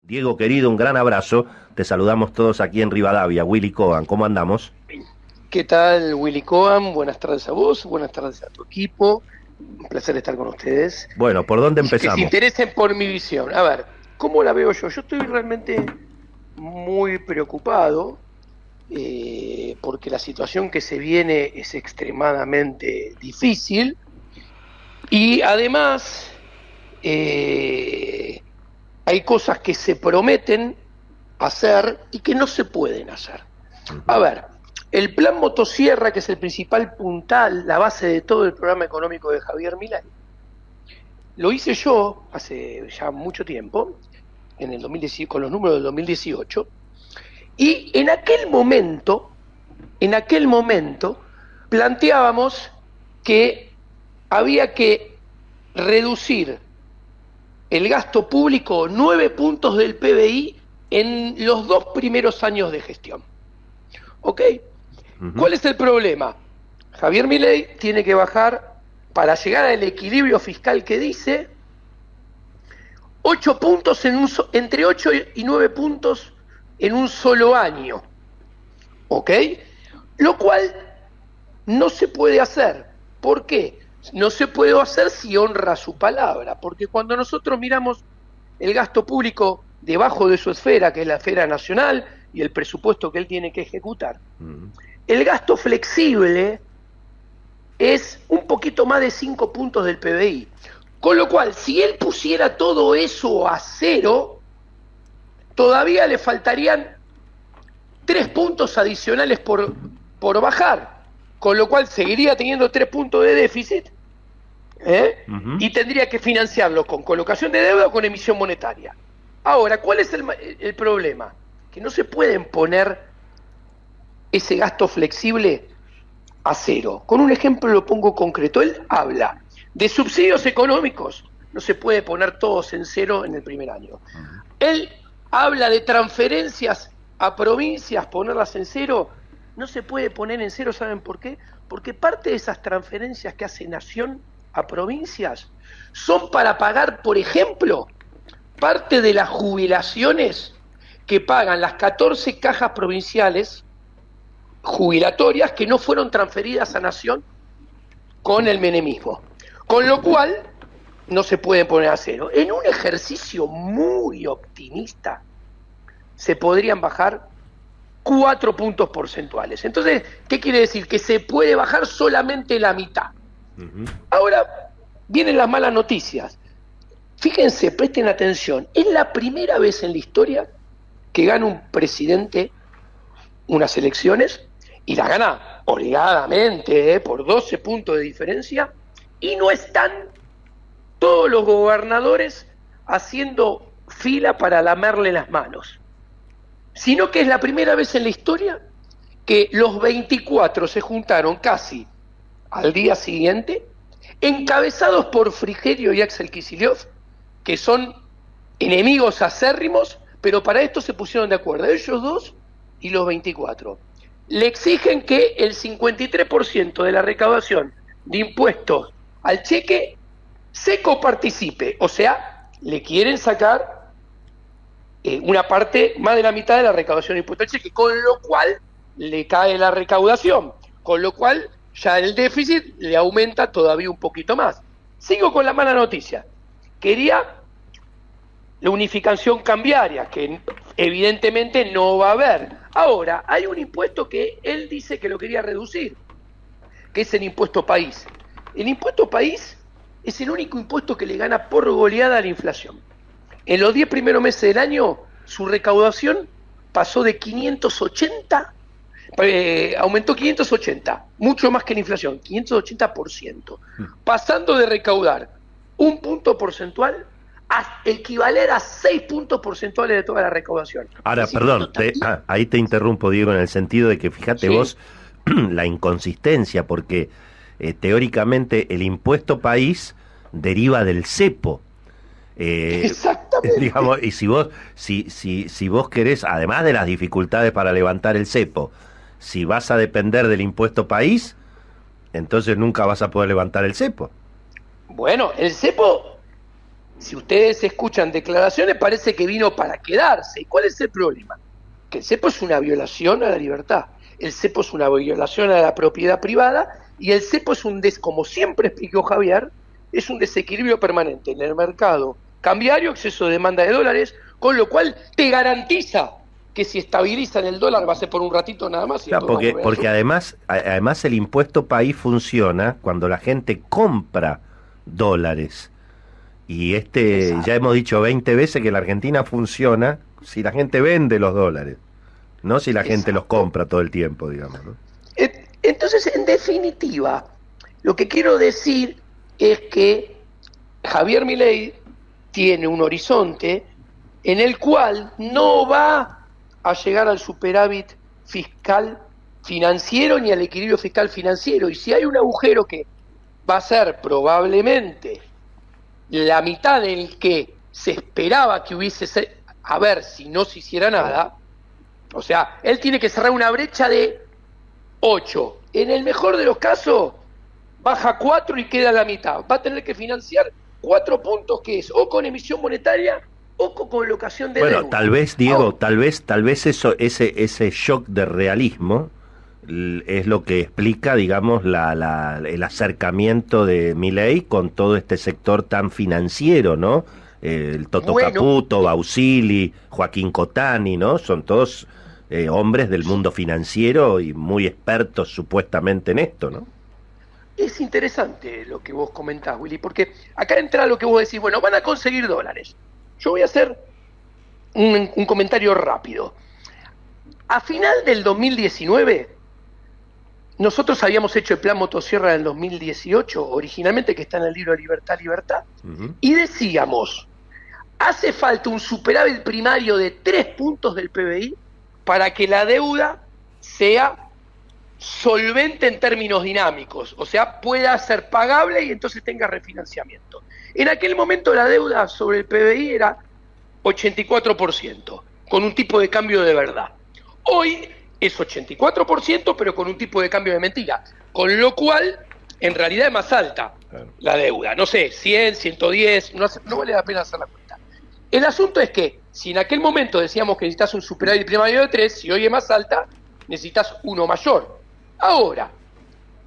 Diego querido, un gran abrazo. Te saludamos todos aquí en Rivadavia. Willy Cohen, ¿cómo andamos? ¿Qué tal, Willy Cohen? Buenas tardes a vos, buenas tardes a tu equipo. Un placer estar con ustedes. Bueno, ¿por dónde Y que se empezamos? interesen por mi visión. A ver, ¿cómo la veo yo? Yo estoy realmente muy preocupado porque la situación que se viene es extremadamente difícil y además hay cosas que se prometen hacer y que no se pueden hacer. A ver, el plan motosierra, que es el principal puntal, la base de todo el programa económico de Javier Milei, lo hice yo hace ya mucho tiempo, en el 2018, con los números del 2018, y en aquel momento planteábamos que había que reducir el gasto público 9 puntos del PBI en los 2 primeros años de gestión. ¿Ok? ¿Cuál es el problema? Javier Milei tiene que bajar, para llegar al equilibrio fiscal que dice, 8 puntos entre 8 y 9 puntos en un solo año. ¿Ok? Lo cual no se puede hacer. ¿Por qué? No se puede hacer si honra su palabra, porque cuando nosotros miramos el gasto público debajo de su esfera, que es la esfera nacional, y el presupuesto que él tiene que ejecutar, el gasto flexible es un poquito más de 5 puntos del PBI. Con lo cual, si él pusiera todo eso a cero, todavía le faltarían 3 puntos adicionales por bajar. Con lo cual, seguiría teniendo 3 puntos de déficit, y tendría que financiarlo con colocación de deuda o con emisión monetaria. Ahora, ¿cuál es el problema? Que no se pueden poner ese gasto flexible a cero. Con un ejemplo lo pongo concreto. Él habla de subsidios económicos, no se puede poner todos en cero en el primer año. Él habla de transferencias a provincias, ponerlas en cero, no se puede poner en cero, ¿saben por qué? Porque parte de esas transferencias que hace Nación a provincias son para pagar, por ejemplo, parte de las jubilaciones que pagan las 14 cajas provinciales jubilatorias que no fueron transferidas a Nación con el menemismo. Con lo cual, no se puede poner a cero. En un ejercicio muy optimista, se podrían bajar 4 puntos porcentuales. Entonces, ¿qué quiere decir? Que se puede bajar solamente la mitad. Ahora, vienen las malas noticias. Fíjense, presten atención, es la primera vez en la historia que gana un presidente unas elecciones y la gana holgadamente, por 12 puntos de diferencia, y no están todos los gobernadores haciendo fila para lamerle las manos, sino que es la primera vez en la historia que los 24 se juntaron casi al día siguiente, encabezados por Frigerio y Axel Kicillof, que son enemigos acérrimos, pero para esto se pusieron de acuerdo, ellos dos y los 24. Le exigen que el 53% de la recaudación de impuestos al cheque se coparticipe, o sea, le quieren sacar una parte, más de la mitad de la recaudación de impuestos al cheque, con lo cual le cae la recaudación, con lo cual ya el déficit le aumenta todavía un poquito más. Sigo con la mala noticia. Quería la unificación cambiaria, que evidentemente no va a haber. Ahora, hay un impuesto que él dice que lo quería reducir, que es el impuesto país. El impuesto país es el único impuesto que le gana por goleada a la inflación. En los 10 primeros meses del año, su recaudación pasó de 580, aumentó 580, mucho más que la inflación, 580%, pasando de recaudar un punto porcentual a equivaler a 6 puntos porcentuales de toda la recaudación. Ahora, perdón, ahí te interrumpo, Diego, en el sentido de que fíjate vos la inconsistencia, porque teóricamente el impuesto país deriva del cepo. Exactamente. Digamos, y si vos querés, además de las dificultades para levantar el cepo, si vas a depender del impuesto país, entonces nunca vas a poder levantar el cepo. Bueno, el cepo si ustedes escuchan declaraciones, parece que vino para quedarse. ¿Y cuál es el problema? Que el cepo es una violación a la libertad, el cepo es una violación a la propiedad privada, y el cepo es como siempre explicó Javier, es un desequilibrio permanente en el mercado cambiario, exceso de demanda de dólares, con lo cual te garantiza que si estabilizan el dólar va a ser por un ratito nada más. Y claro, porque además el impuesto país funciona cuando la gente compra dólares. Y Exacto. ya hemos dicho 20 veces que la Argentina funciona si la gente vende los dólares, no si la gente los Exacto. compra todo el tiempo, digamos, ¿no? Entonces, en definitiva, lo que quiero decir es que Javier Milei tiene un horizonte en el cual no va a llegar al superávit fiscal financiero ni al equilibrio fiscal financiero. Y si hay un agujero que va a ser probablemente la mitad del que se esperaba que hubiese, a ver si no se hiciera nada, o sea, él tiene que cerrar una brecha de 8. En el mejor de los casos, baja 4 y queda la mitad. Va a tener que financiar 4 puntos, que es o con emisión monetaria o con colocación de deuda. Tal vez, Diego, tal vez ese shock de realismo es lo que explica, digamos, el acercamiento de Milei con todo este sector tan financiero, ¿no? El Toto Caputo, Bausili, Joaquín Cotani, ¿no? Son todos hombres del mundo financiero y muy expertos supuestamente en esto, ¿no? Es interesante lo que vos comentás, Willy, porque acá entra lo que vos decís, bueno, van a conseguir dólares. Yo voy a hacer un comentario rápido. A final del 2019, nosotros habíamos hecho el plan motosierra en el 2018, originalmente, que está en el libro Libertad, Libertad, y decíamos, hace falta un superávit primario de 3 puntos del PBI para que la deuda sea solvente en términos dinámicos, o sea, pueda ser pagable y entonces tenga refinanciamiento. En aquel momento la deuda sobre el PBI era 84%, con un tipo de cambio de verdad. Hoy es 84%, pero con un tipo de cambio de mentira, con lo cual en realidad es más alta la deuda. No sé, 100, 110, no vale la pena hacer la cuenta. El asunto es que si en aquel momento decíamos que necesitas un superávit primario de 3, si hoy es más alta, necesitas uno mayor. Ahora,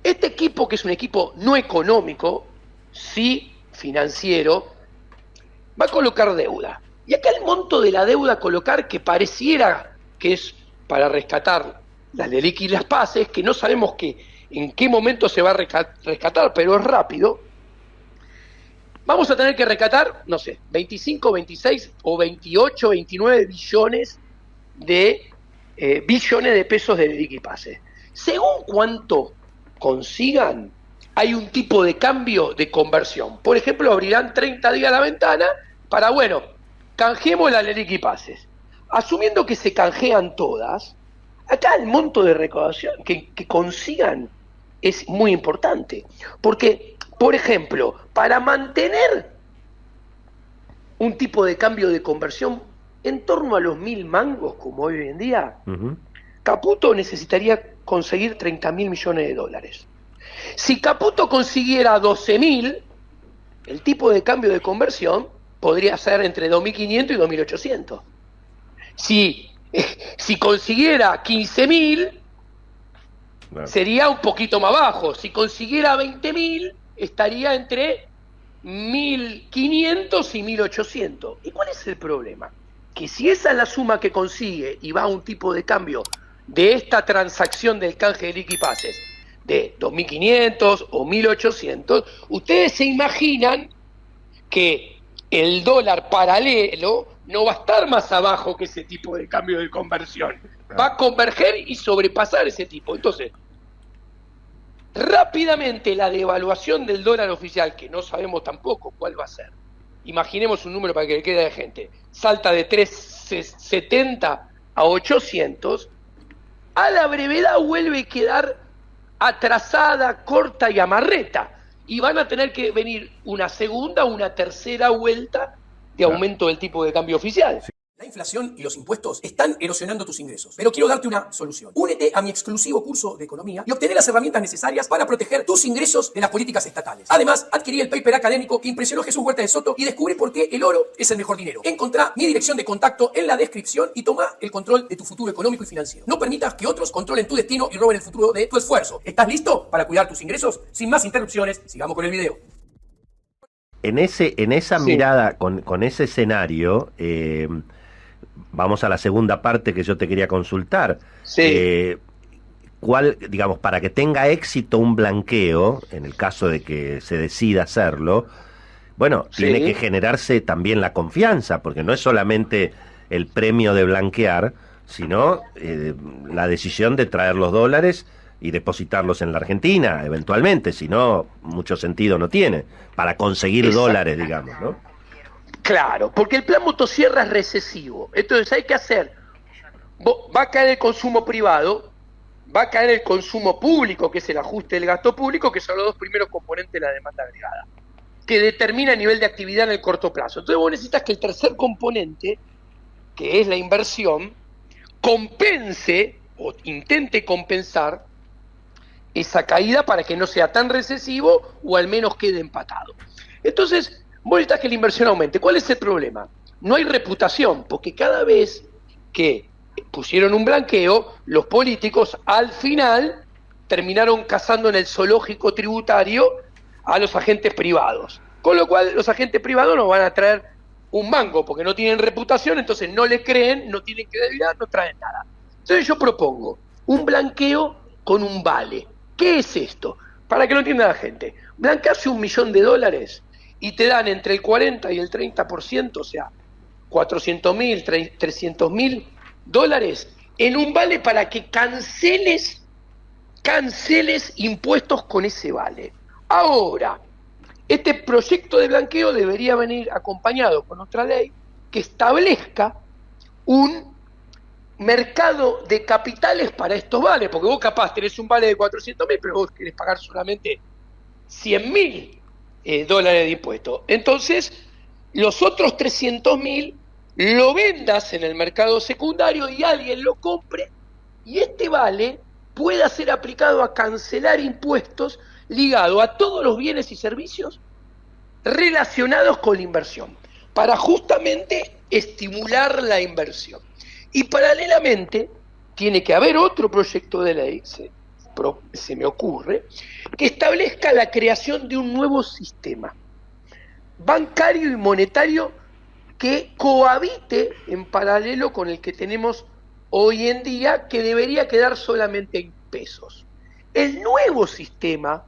este equipo, que es un equipo no económico, sí financiero, va a colocar deuda. Y acá el monto de la deuda a colocar, que pareciera que es para rescatar las LELIQ y las PASES, que no sabemos en qué momento se va a rescatar, pero es rápido, vamos a tener que rescatar, no sé, 25, 26 o 28, 29 billones de pesos de LELIQ y PASES. Según cuánto consigan, hay un tipo de cambio de conversión. Por ejemplo, abrirán 30 días la ventana para, bueno, canjeemos la LELIQ y PASES. Asumiendo que se canjean todas, acá el monto de recaudación que consigan es muy importante. Porque, por ejemplo, para mantener un tipo de cambio de conversión en torno a los 1.000 mangos, como hoy en día, Caputo necesitaría conseguir 30.000 millones de dólares. Si Caputo consiguiera 12.000, el tipo de cambio de conversión podría ser entre 2.500 y 2.800. Si consiguiera 15.000, sería un poquito más bajo. Si consiguiera 20.000, estaría entre 1.500 y 1.800. ¿Y cuál es el problema? Que si esa es la suma que consigue y va a un tipo de cambio de esta transacción del canje de LELIQ y PASES de 2.500 o 1.800, ustedes se imaginan que el dólar paralelo no va a estar más abajo que ese tipo de cambio de conversión. Va a converger y sobrepasar ese tipo. Entonces, rápidamente la devaluación del dólar oficial, que no sabemos tampoco cuál va a ser, imaginemos un número para que le quede a la gente, salta de 370 a 800, a la brevedad vuelve a quedar atrasada, corta y amarreta. Y van a tener que venir una segunda o una tercera vuelta de aumento del tipo de cambio oficial. La inflación y los impuestos están erosionando tus ingresos, pero quiero darte una solución. Únete a mi exclusivo curso de economía y obtener las herramientas necesarias para proteger tus ingresos de las políticas estatales. Además, adquirí el paper académico que impresionó a Jesús Huerta de Soto y descubrí por qué el oro es el mejor dinero. Encontrá mi dirección de contacto en la descripción y toma el control de tu futuro económico y financiero. No permitas que otros controlen tu destino y roben el futuro de tu esfuerzo. ¿Estás listo para cuidar tus ingresos? Sin más interrupciones, sigamos con el video. En esa mirada, con ese escenario, vamos a la segunda parte que yo te quería consultar. Sí. ¿Cuál, digamos, para que tenga éxito un blanqueo, en el caso de que se decida hacerlo, bueno, tiene que generarse también la confianza, porque no es solamente el premio de blanquear, sino la decisión de traer los dólares y depositarlos en la Argentina, eventualmente, si no, mucho sentido no tiene, para conseguir dólares, digamos, ¿no? Claro, porque el plan motosierra es recesivo. Entonces hay que hacer, va a caer el consumo privado, va a caer el consumo público, que es el ajuste del gasto público, que son los dos primeros componentes de la demanda agregada, que determina el nivel de actividad en el corto plazo. Entonces vos necesitas que el tercer componente, que es la inversión, compense o intente compensar esa caída para que no sea tan recesivo o al menos quede empatado. Entonces, vos necesitas que la inversión aumente. ¿Cuál es el problema? No hay reputación, porque cada vez que pusieron un blanqueo, los políticos al final terminaron cazando en el zoológico tributario a los agentes privados. Con lo cual los agentes privados no van a traer un mango porque no tienen reputación, entonces no le creen, no tienen credibilidad, no traen nada. Entonces yo propongo un blanqueo con un vale. ¿Qué es esto? Para que lo entienda la gente. Blanquearse $1.000.000 y te dan entre el 40 y el 30%, o sea, 400.000, 300.000 en un vale para que canceles impuestos con ese vale. Ahora, este proyecto de blanqueo debería venir acompañado con otra ley que establezca un mercado de capitales para estos vales, porque vos capaz tenés un vale de 400.000, pero vos querés pagar solamente $100.000 de impuestos. Entonces, los otros 300.000 lo vendas en el mercado secundario y alguien lo compre, y este vale pueda ser aplicado a cancelar impuestos ligado a todos los bienes y servicios relacionados con la inversión, para justamente estimular la inversión. Y paralelamente tiene que haber otro proyecto de ley, se me ocurre, que establezca la creación de un nuevo sistema bancario y monetario que cohabite en paralelo con el que tenemos hoy en día, que debería quedar solamente en pesos. El nuevo sistema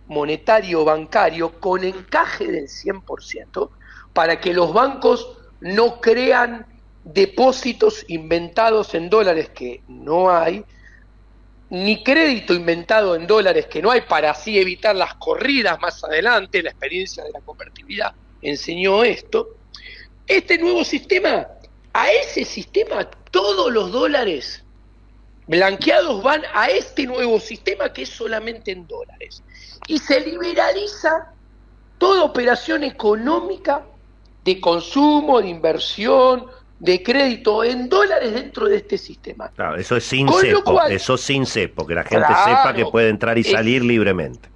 monetario bancario con encaje del 100%, para que los bancos no crean depósitos inventados en dólares que no hay, ni crédito inventado en dólares que no hay, para así evitar las corridas más adelante. La experiencia de la convertibilidad enseñó esto. Este nuevo sistema, a ese sistema todos los dólares blanqueados van a este nuevo sistema que es solamente en dólares. Y se liberaliza toda operación económica de consumo, de inversión, de crédito en dólares dentro de este sistema. Claro, eso es sin cepo, eso sin cepo, que la gente sepa que puede entrar y salir libremente.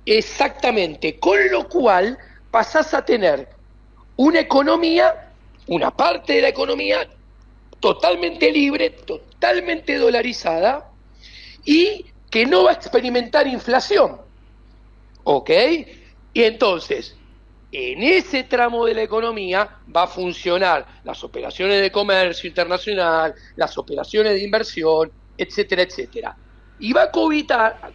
Exactamente, con lo cual pasás a tener una economía, una parte de la economía totalmente libre, totalmente dolarizada y que no va a experimentar inflación. ¿Ok? Y entonces, en ese tramo de la economía va a funcionar las operaciones de comercio internacional, las operaciones de inversión, etcétera, etcétera. Y va a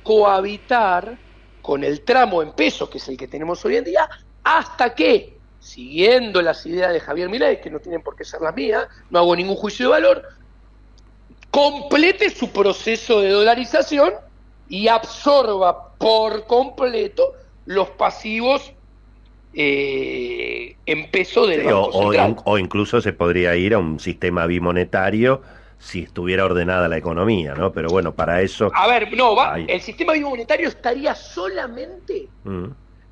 cohabitar con el tramo en pesos, que es el que tenemos hoy en día, hasta que, siguiendo las ideas de Javier Milei, que no tienen por qué ser las mías, no hago ningún juicio de valor, complete su proceso de dolarización y absorba por completo los pasivos en peso del Banco Central. O incluso se podría ir a un sistema bimonetario si estuviera ordenada la economía, ¿no? Pero bueno, para eso... A ver, el sistema bimonetario estaría solamente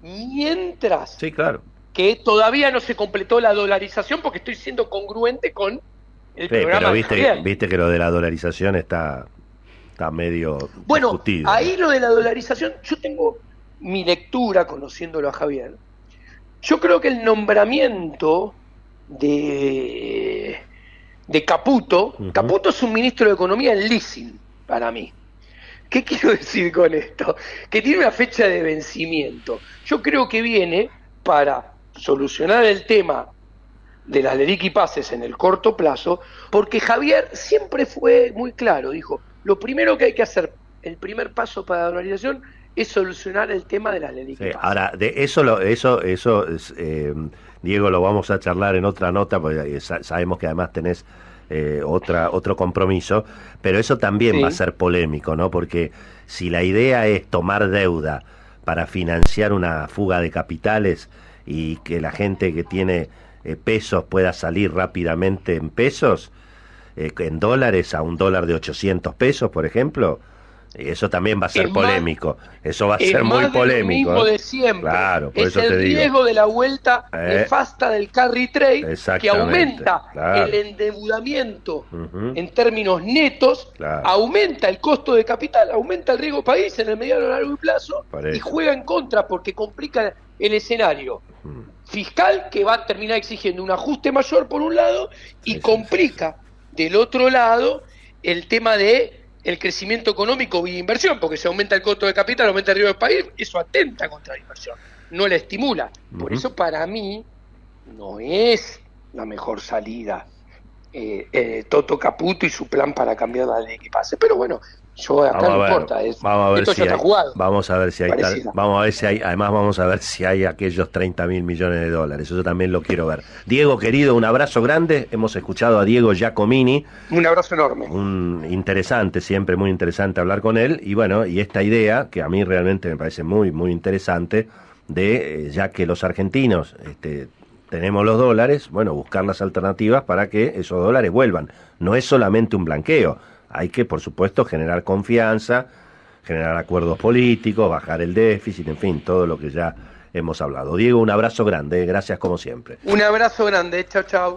mientras sí, claro, que todavía no se completó la dolarización, porque estoy siendo congruente con el Sí, programa pero de Javier. viste que lo de la dolarización está medio Bueno, discutido, ahí ¿no? lo de la dolarización, yo tengo mi lectura conociéndolo a Javier. Yo creo que el nombramiento de, de Caputo, Ujú. Caputo es un ministro de Economía en leasing, para mí. ¿Qué quiero decir con esto? Que tiene una fecha de vencimiento. Yo creo que viene para solucionar el tema de las LELIQ y pases en el corto plazo, porque Javier siempre fue muy claro, dijo, lo primero que hay que hacer, el primer paso para la dolarización es solucionar el tema de las LELIQ Sí, y pases. ahora, de eso es, Diego, lo vamos a charlar en otra nota, porque sabemos que además tenés otro compromiso, pero eso también va a Sí. ser polémico, ¿no? Porque si la idea es tomar deuda para financiar una fuga de capitales y que la gente que tiene pesos pueda salir rápidamente en pesos, en dólares, a un dólar de 800 pesos, por ejemplo, eso también va a ser Es más, polémico. Eso va a es ser muy más de lo polémico, mismo ¿eh? de siempre. Claro, por Es eso te el digo. riesgo de la vuelta nefasta del carry trade que Exactamente, aumenta claro. el endeudamiento Ujú, en términos netos, claro, aumenta el costo de capital, aumenta el riesgo país en el mediano y largo plazo por y eso. juega en contra porque complica el escenario fiscal que va a terminar exigiendo un ajuste mayor por un lado y Sí, sí, complica del otro lado el tema de el crecimiento económico vía inversión, porque si aumenta el costo de capital, aumenta el riesgo del país, eso atenta contra la inversión, no la estimula. Por Ujú. eso para mí no es la mejor salida Toto Caputo y su plan para cambiar la ley que pase. Pero bueno, yo acá Vamos a no ver, importa, vamos a ver esto si ya está hay, jugado. vamos a ver si hay Pareciera. vamos a ver si hay, además vamos a ver si hay aquellos 30.000 millones de dólares. Eso también lo quiero ver. Diego, querido, un abrazo grande. Hemos escuchado a Diego Giacomini, Un abrazo enorme. un interesante, siempre muy interesante hablar con él. Y bueno, y esta idea, que a mí realmente me parece muy, muy interesante, de ya que los argentinos tenemos los dólares, bueno, buscar las alternativas para que esos dólares vuelvan. No es solamente un blanqueo, hay que, por supuesto, generar confianza, generar acuerdos políticos, bajar el déficit, en fin, todo lo que ya hemos hablado. Diego, un abrazo grande, gracias como siempre. Un abrazo grande, chao, chao.